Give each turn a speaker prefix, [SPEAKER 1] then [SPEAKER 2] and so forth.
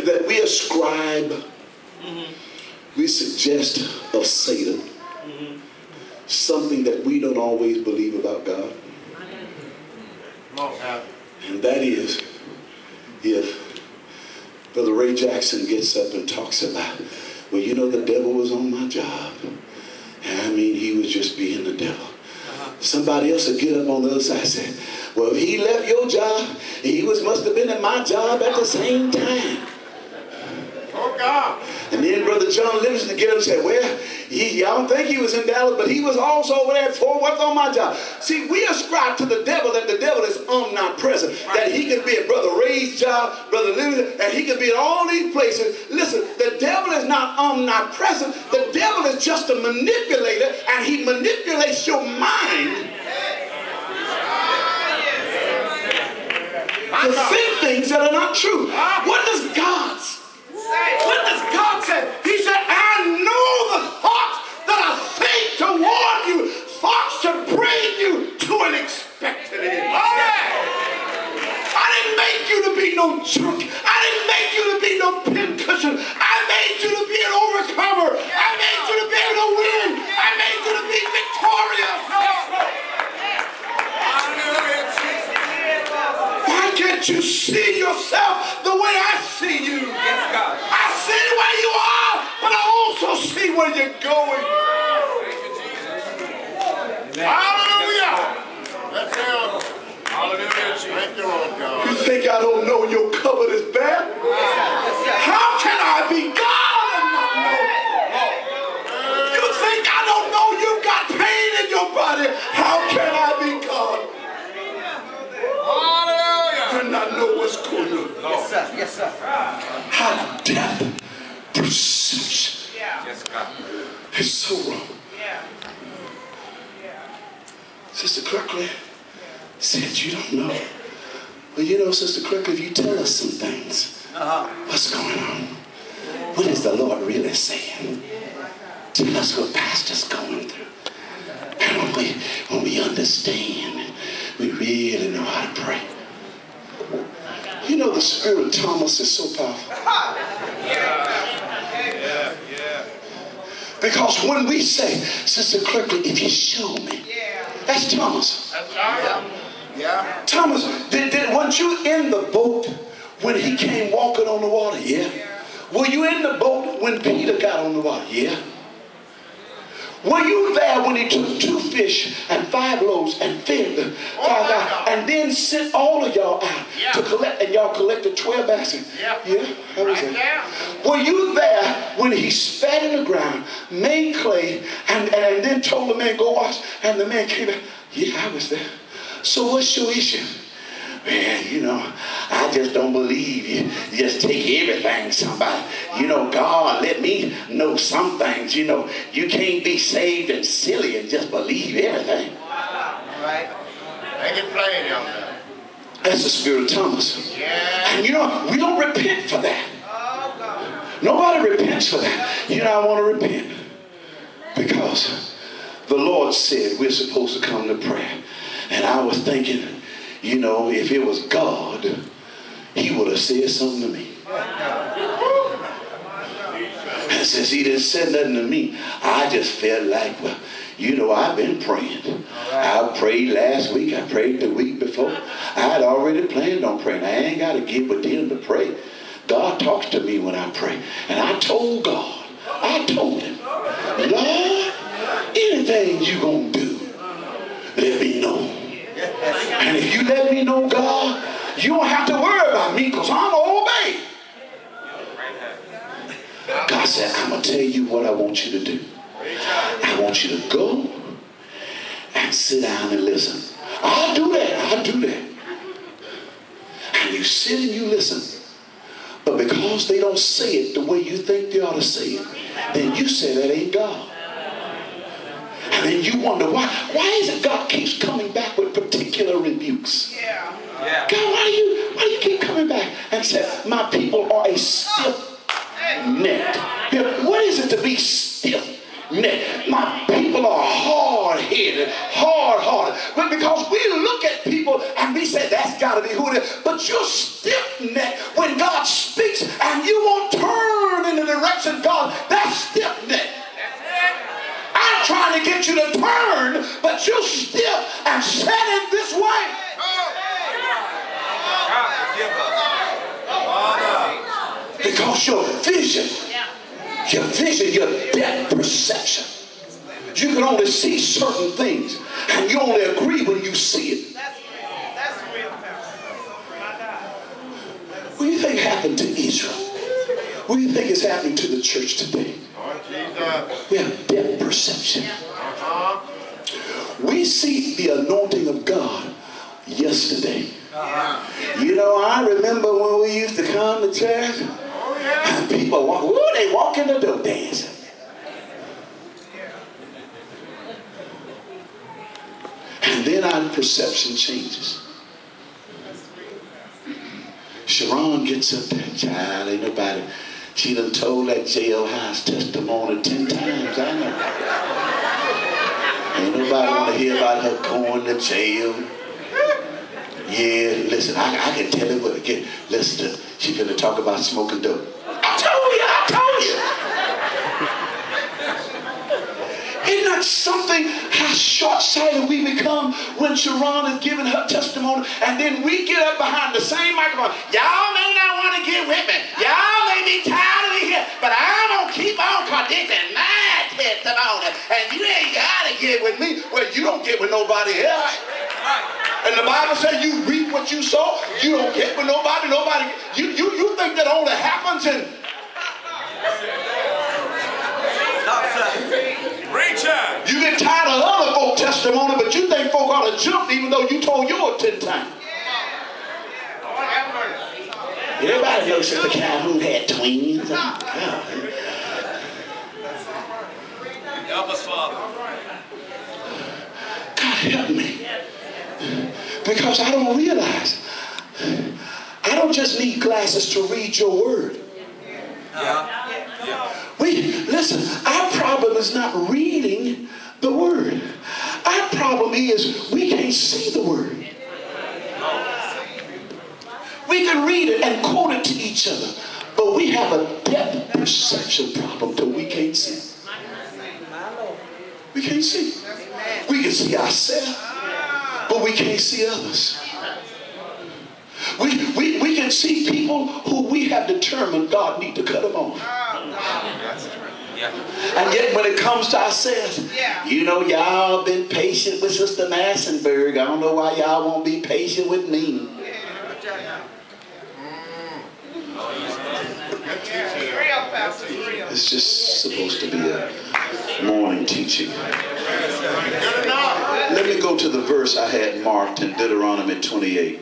[SPEAKER 1] that we ascribe, we suggest of Satan something that we don't always believe about God. And that is, if Brother Ray Jackson gets up and talks about, well, you know, the devil was on my job. And I mean, he was just being the devil. Somebody else would get up on the other side and say, well, if he left your job, he must have been at my job at the same time. Oh, God. And then Brother John Livingston would get up and say, well, I don't think he was in Dallas, but he was also over there for what's on my job. See, we ascribe to the devil that the devil is omnipresent, that he can be at Brother Ray's job, Brother Livingston, that he can be at all these places. Listen, the devil is not omnipresent. The devil is just a manipulator, and he manipulates your mind to think things that are not true. What does God say? What does God say? He said, I know the thoughts that I think toward you, thoughts to bring you to an expected end. I didn't make you to be no jerk. I didn't make you to be no pincushion. I made you to be an overcomer. I made you to be able to win. I made you to be victorious. Why can't you see yourself the way I see you? Yes, God. I see where you are, but I also see where you're going. Thank you, Jesus. Hallelujah. That's it. Hallelujah. Thank you, Lord God. You think I don't know your cupboard is bare? How can I be God and not know? You think I don't know you got pain in your body? How can I be God? And I know what's going on. Yes, sir. Yes, sir. How death pursues. Yes, God. It's so wrong. Sister Kirkley said, you don't know. Well, you know, Sister Kirkley, if you tell us some things, what's going on? What is the Lord really saying? Tell us what Pastor's going through. And when we understand, we really know how to pray. You know, the spirit of Thomas is so powerful. Because when we say, Sister Kirkley, if you show me, that's Thomas. Thomas, weren't you in the boat when he came walking on the water? Yeah. Were you in the boat when Peter got on the water? Yeah. Were you there when he took 2 fish and 5 loaves and fed the 5,000 and then sent all of y'all out to collect, and y'all collected 12 baskets? Yeah. How was that? Were you there when he spat in the ground, made clay, and then told the man, go wash, and the man came back? Yeah, I was there. So what's your issue? Man, you know, I just don't believe you. Just take everything, somebody. You know, God, let me know some things. You know, you can't be saved and silly and just believe everything. Right. Make it plain, young man. That's the spirit of Thomas. Yeah. And you know, we don't repent for that. Oh, God. Nobody repents for that. You know, I want to repent because the Lord said we're supposed to come to prayer. And I was thinking, you know, if it was God, he would have said something to me. And since he didn't say nothing to me, I just felt like, well, you know, I've been praying. I prayed last week. I prayed the week before. I had already planned on praying. I ain't got to get with them to pray. God talks to me when I pray. And I told God, I told him, Lord, anything you going to do, let me know. And if you let me know, God, you don't have to worry about me because I'm going to obey. God said, I'm going to tell you what I want you to do. I want you to go and sit down and listen. I'll do that. I'll do that. And you sit and you listen. But because they don't say it the way you think they ought to say it, then you say that ain't God. And then you wonder why is it God keeps coming back with particular rebukes? God, why do you keep coming back and say, my people are a stiff-necked? What is it to be stiff-necked? My people are hard-headed, hard-hearted. But because we look at people and we say, that's got to be who it is. But you're stiff stiff-necked when God speaks and you won't turn in the direction of God. That's stiff-necked. I'm trying to get you to turn, but you stiff and set in this way. Because your vision, your depth perception, you can only see certain things, and you only agree when you see it. What do you think happened to Israel? What do you think is happening to the church today? We have depth perception. We see the anointing of God yesterday. You know, I remember when we used to come to church, and people walk, ooh, they walk in the door dancing. And then our perception changes. Sharon gets up there, child, ain't nobody, she done told that jailhouse testimony 10 times, I know. Ain't nobody want to hear about her going to jail. Yeah, listen, I can tell you what, again, listen, she finna talk about smoking dope. I told you. Isn't that something, how short-sighted we become when Sharon is giving her testimony, and then we get up behind the same microphone. Y'all may not want to get with me. Y'all may be tired of me here, but I'm going to keep on predicting my testimony, and you ain't got to get with me. Well, you don't get with nobody else. And the Bible says you reap what you sow. You don't get with nobody. You think that only happens in... You get tired of other folks' testimony, but you think folk ought to jump even though you told yours 10 times. Everybody knows Sister Calhoun had twins. God help me. Because I don't realize I don't just need glasses to read your word. Listen, our problem is not reading the word. Our problem is we can't see the word. We can read it and quote it to each other, but we have a depth perception problem that we can't see. We can't see. We can see ourselves, but we can't see others. We can see people who we have determined God need to cut them off. And yet when it comes to ourselves, you know, y'all been patient with Sister Massenberg. I don't know why y'all won't be patient with me. It's just supposed to be a morning teaching. Let me go to the verse I had marked in Deuteronomy 28.